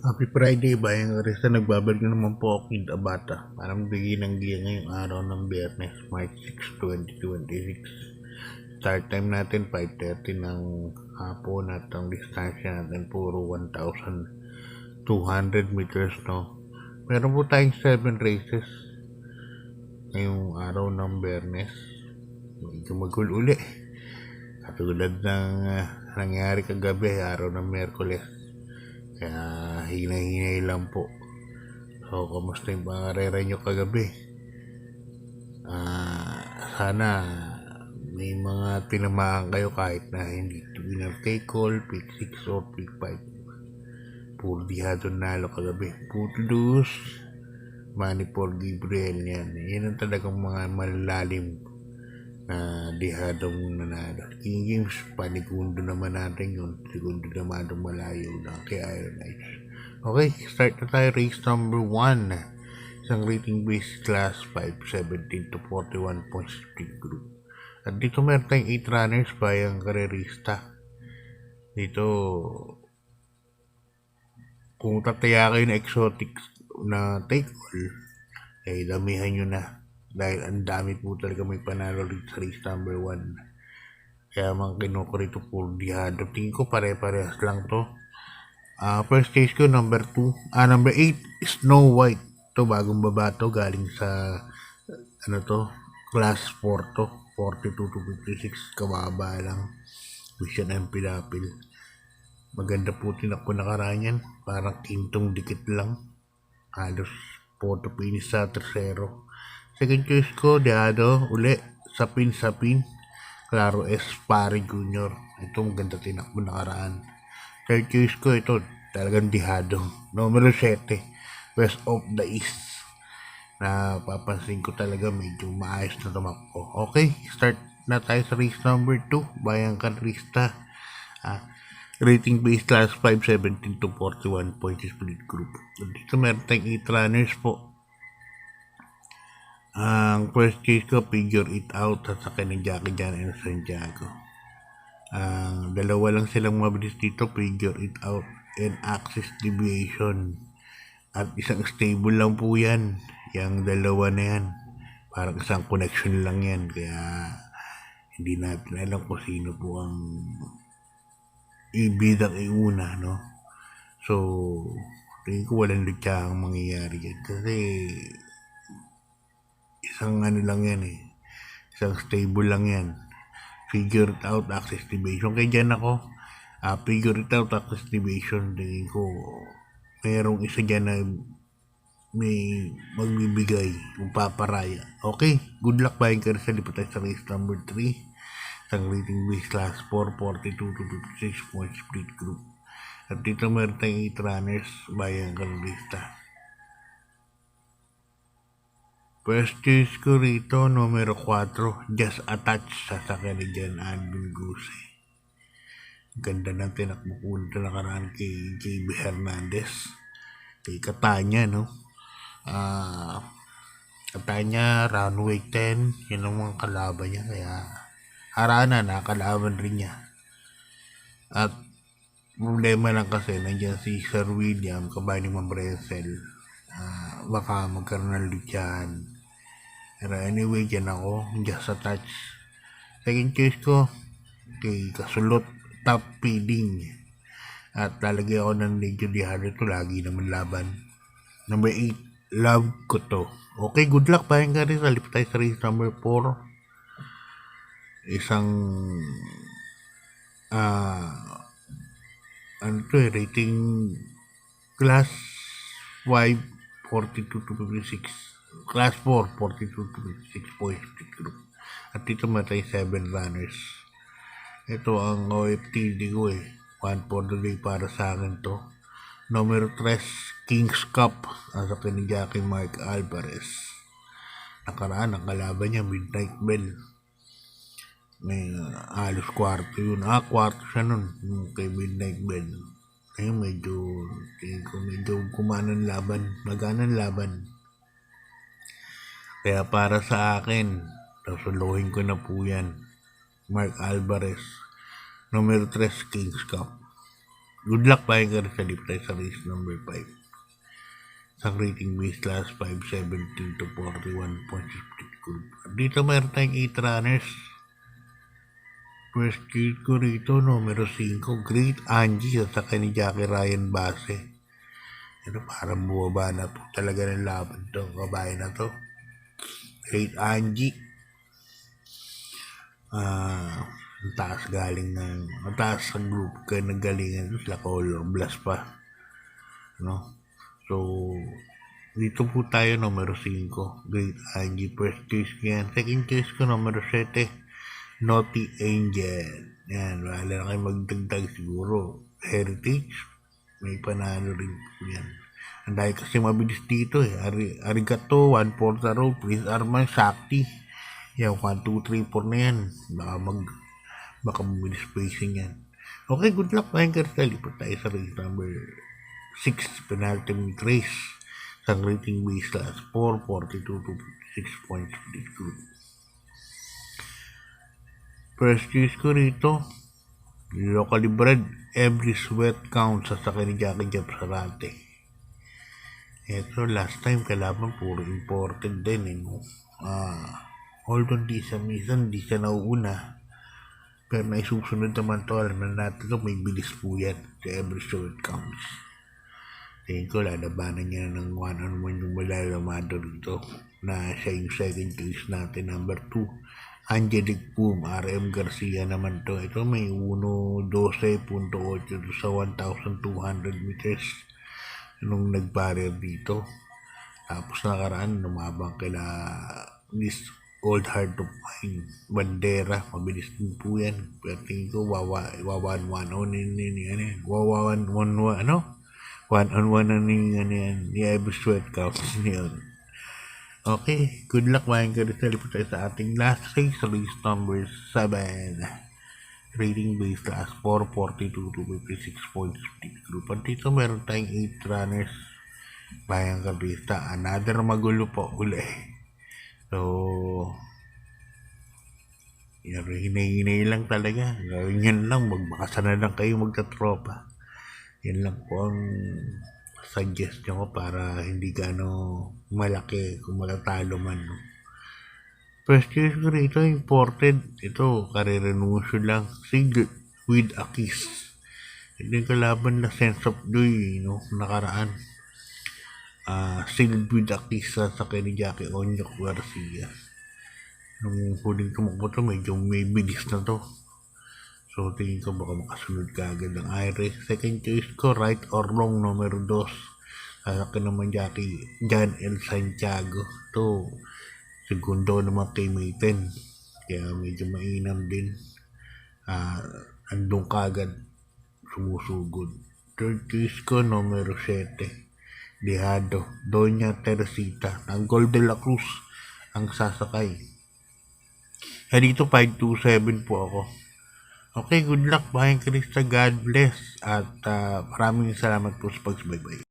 Happy Friday, Bayang Arista. Nagbabalik na naman po ako Kid Abata para magbigay ng giya ngayong araw ng Biyernes, March 6, 2026. Start time natin 5:30 ng hapon at ang distansya natin puro 1,200 meters, no? Meron po tayong 7 races ngayong araw ng Biyernes. Medyo magul uli. Katulad ng nangyari kagabi, araw ng Miyerkules. Kaya hinay-hinay lang po. So, kamusta yung pangarera nyo kagabi? Sana may mga tinamaan kayo kahit na hindi winner take all, pick 6 or pick 5. Puro dihado nalo kagabi. Putlus, Manny for Gabriel yan. Yan ang talagang mga malalalim na dihadong nanalo. King Games, panigundo naman natin yun. Segundo naman itong malayo na kay Iron Eyes. Okay, start na tayo. Race number 1. Isang rating base class 5, 17 to 41 points split group. At dito meron tayong 8 runners bayang karerista. Dito, kung tataya kayo na exotic na take all, ay damihan nyo na. Dahil ang dami po talaga may panalo rin sa race number 1. Kaya mga kinuko rito puro dihado. Tingin ko pare-parehas lang to. First stage ko number 2. Number 8, Snow White. To bagong baba to. Galing sa class 4 to. 42 to 56. Kababa lang. Vision and Pilapil. Maganda po tinakbo nakaraan yan. Parang kintong dikit lang. Halos photo finish sa tercero. Second choice ko, Deado, uli, Sapin. Claro S. Pare Jr. Ito maganda tinakbo nakaraan. Third choice ko, ito talagang dihado. Numero 7, West of the East. Na papansin ko talaga medyo maayos na tumakbo. Okay, start na tayo sa race number 2. Bayang Kanrista. Rating base class 5, 17 to 41 points split group. Dito meron tayong 8 runners po. Ang first case ko, Figure It Out at saka ni Jackie Jan and Santiago. Dalawa lang silang mabilis dito, Figure It Out and Axis Deviation. At isang stable lang po yan. Yung dalawa na yan. Parang isang connection lang yan. Kaya hindi natin alam kung sino po ang ibidang iuna, no? So, tingin ko walang lutya ang mangyayari yan. Kasi isang lang yan eh. Isang stable lang yan. Figure It Out, Access Deviation. Kaya dyan ako, Figure It Out, Access Deviation. Tingin ko, merong isa dyan na may magbibigay, magpaparaya. Okay, good luck buying ka sa lipat sa race number 3. Isang rating base class 4, 42 to 56 points split group. At dito meron tayong 8 runners bayang kalista. First choice ko rito, numero 4, Just Attach sa sakyan ni Jan Alvin Guse. Ganda ng tinakbo po nito nakaraan kay JB Hernandez. Kay Katanya, no? Katanya, runway 10, yun ang mga kalaban niya. Kaya harana, nakalaban rin niya. At problema lang kasi, nandiyan si Sir William, kabayan ni Ma'am Bresel. Baka magkaroon ng lutyahan. Pero anyway, dyan ako, Just Attach. Second choice ko, kay Kasulot, Top Feeding. At lalagay ako ng Legion Diaro, ito lagi naman laban. Number 8, Love Ko To. Okay, good luck, pahin ka rin. Salip tayo sa race number 4. Isang rating class 5, 42 to 56. Class 4, 42 to 56 points group. At dito matay 7 runners. Ito ang OFTD ko eh. 1 for the day para sa akin to. Numero 3, King's Cup. Asa kay ni Jackie Mark Alvarez. Nakaraan, ang kalaban niya, Midnight Bell. May halos kwarto yun. Kwarto siya nun. Kay Midnight Bell. Ayun, medyo kumanan laban. Maganan laban. Kaya para sa akin, susuluhin ko na po yan. Mark Alvarez. Numero 3, King's Cup. Good luck buying ka rin sa lift tayo sa race number 5. Isang rating base class 517 to 41.50 group. Dito meron tayong 8 runners. First kill ko rito, numero 5, Great Angie sa ni Jackie Ryan Base. Ito parang buwaba na po talaga ng laban to, kabayan na to. Great Angie. Ang taas galing ng, ang taas sa group ka nagalingan sila color blast pa. No? So, dito po tayo numero 5, Great Angie. First choice ko yan. Second choice ko numero 7, Naughty Angel. Yan, wala na kayo magdagdag siguro. Heritage, may panalo rin po yan. Ang dahil kasi mabilis dito eh. Arigato, 1-4 na row, Prince Arman, Shakti. Yan, 1-2-3-4 na yan. Baka mabilis spacing yan. Okay, good luck. Maayang karsali po tayo sa race number 6, penultimate race. Sa rating base class 442 to 56 points. Good. First choice ko rito, locally bred, every sweat counts sa sakin ni Jackie Jeff Sarate. Ito, last time kalaban puro imported din eh. No? Although di siya nauuna. Pero naisusunod naman to, alam na natin to, may bilis po yan sa every sweat counts. Tingin ko, lalabanan niya ng 1-on-1 yung malalamado rito na siya yung second choice natin. Number 2, Angelic Boom, RM Garcia naman to. Ito may 1:12.8 sa 1,200 meters nung nag-barrier dito. Tapos nakaraan, lumabang kila this old hard to find bandera. Mabilis din po yan. Pero tingin ko, one-on-one na ni Every Sweat Counts niyon. Okay, good luck mga karisali po tayo sa ating last race number 7. Rating base class 442 to 56 points group. At dito meron tayong 8 runners. Bayang kabista, another magulo po uli. So, hinay-hinay lang talaga. Gawin yan lang, magbakasana lang kayo magtatropa. Yan lang po ang suggestion ko para hindi malaki kung matatalo man. No? First choice ko rito, imported. Ito, kare-renuncio lang. Single with a kiss. Ito yung kalaban na Sense of Joy, no? Nakaraan. Single with a kiss sa ni Jackie Onyok Garcia. Nung huling tumakbo to, medyo may bilis na to. So, tingin ko baka makasunod ka agad ng Iris. Second choice ko, Right or Wrong, numero 2. Sasakyan naman Jackie, John L. Santiago. Ito, segundo naman kay Mayten. Kaya medyo mainam din. Andong ka agad, sumusugod. Third choice ko, numero 7. Dejado, Doña Teresita. Ang Gold de la Cruz ang sasakay. Kaya dito 527 po ako. Okay, good luck, Bayang Krista. God bless. At maraming salamat po sa pagsubaybay.